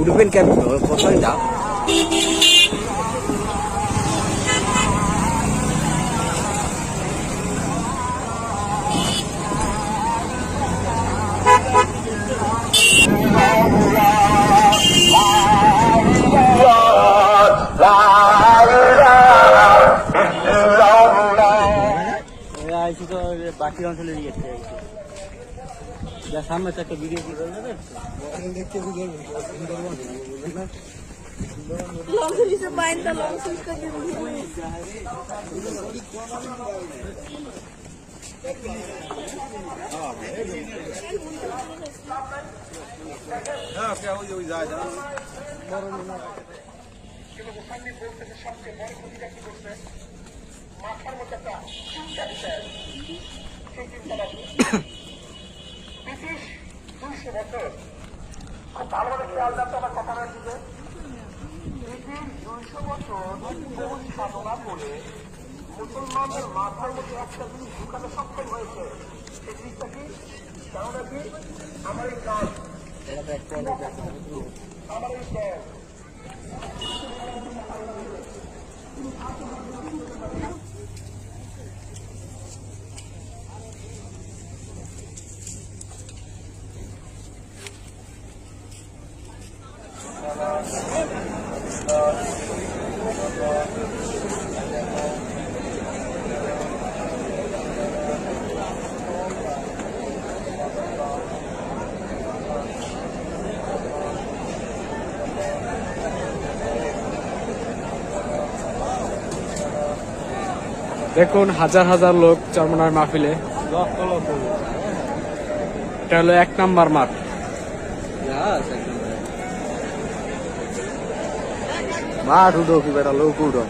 udah kan fotoin dah. বাকি অঞ্চলে গিয়েছে যা সামনে একটা ভিডিও করে যাবে দেখতে ভিডিও লং সিরিজে বাইন্দা লং সিরিজটা কি হ্যাঁ क्या हो যায় না বড় না কিন্তু ওখানে বলতে সবচেয়ে বড় ক্ষতিটা কি করছে মাথার মধ্যে একটা চিন্তা বিষয় সেই চিন্তাটা ব্রিটিশ 200 বছর খুব ভালোভাবে খেয়াল রাখতে আমার কথা না দিবে ব্রিটিশ 200 বছর বহু সাধনা করে মুসলমানদের মাথার মধ্যে একটা জিনিস ঢুকাতে সক্ষম হয়েছে সেই জিনিসটা কি কারণ কি আমার এই কাজ আমার এই দল দেখুন হাজার হাজার লোক চরমনার মাহফিলে। এটা হলো 1 নম্বর মাঠ। মাঠ উঠো কি বেটা লোক উঠো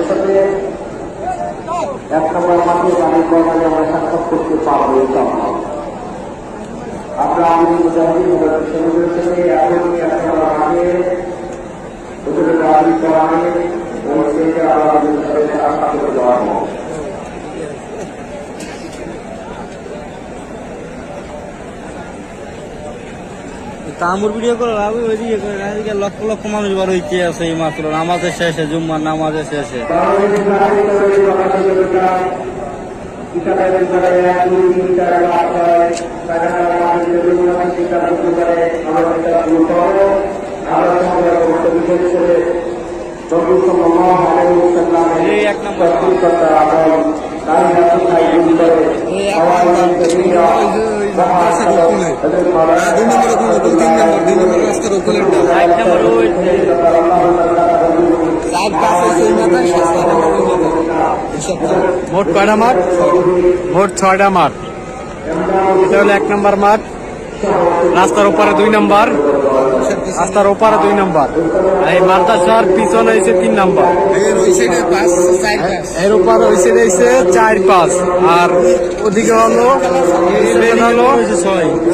সাথে 1 নম্বর মাঠে অনেক কর্মী আমরা সাক্ষাৎ করতে পারবো আমরা আমাদের মুজাহিদিন সৈনিকদের সাথে এখনই 1 নম্বর মাঠে ওদের দাবি করা হয় এবং সেইটা আমাদের সাথে সাক্ষাৎ করে দেওয়া হয়। তামুর ভিডিও করে লাভ ওইদিকে করে লক্ষ লক্ষ মানুষ বার হইতে আছে এই মাত্র নামাজের শেষে জুম্মার নামাজের শেষে এই 1 নম্বর মোট কয়টা মাঠ? মোট 6টা মাঠ। এটা হলো 1 নম্বর মাঠ। রাস্তার ওপারে 2 নম্বর, রাস্তার ওপারে 2 নম্বর। এই মাদ্রাসার পিছনে হয়েছে 3 নম্বর, এর উপরে হয়েছে 4-5, আর ওদিকে হলো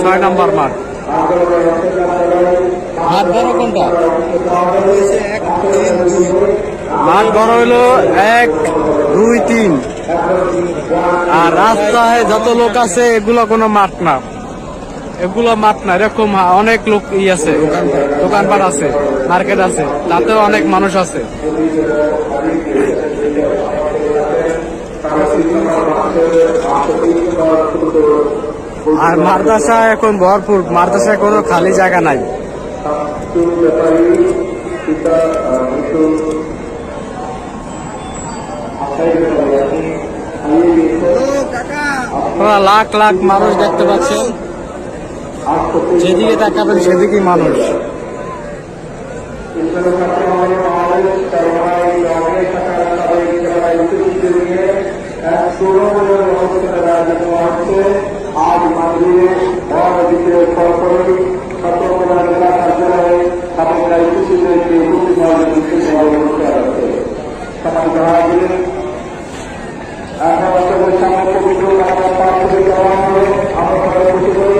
6 নম্বর মাঠ। মাঠ বড় কোনটা? মাঠ বড় হলো 1, 2, 3, আর রাস্তায় যত লোক আছে এগুলো কোনো মাঠ না, এগুলো মাঠ না। এরকম অনেক লোক আছে, দোকানপাট আছে, মার্কেট আছে, তাতেও অনেক মানুষ আছে। আর মাদ্রাসা এখন ভরপুর, মাদ্রাসায় কোনো খালি জায়গা নাই। লাখ লাখ মানুষ দেখতে পাচ্ছেন। যেদিকে তাকাবেন সেদিকেই মানুষ। আজ মাননীয় অনধিকার সরকারি সতর্কতা জেলা কার্যালয়ে সামগ্রা উপস্থিতদেরকে উপস্থিতভাবে বিশেষ করতে আছে। সমাজ হাজির এখন সামনে পবিত্র কাপড় পাঠ করে দেওয়া হবে। আমরা সবাই বসে করি,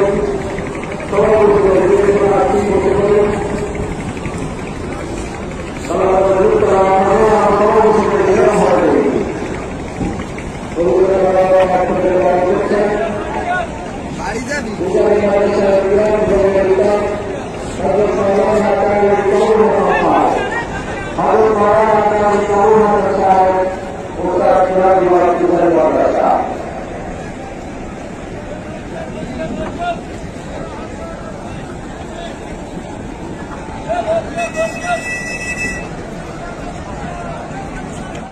সবাই বসে করি, বসে করি, সবাই বসে করি। বাড়ি যাবি Let's go.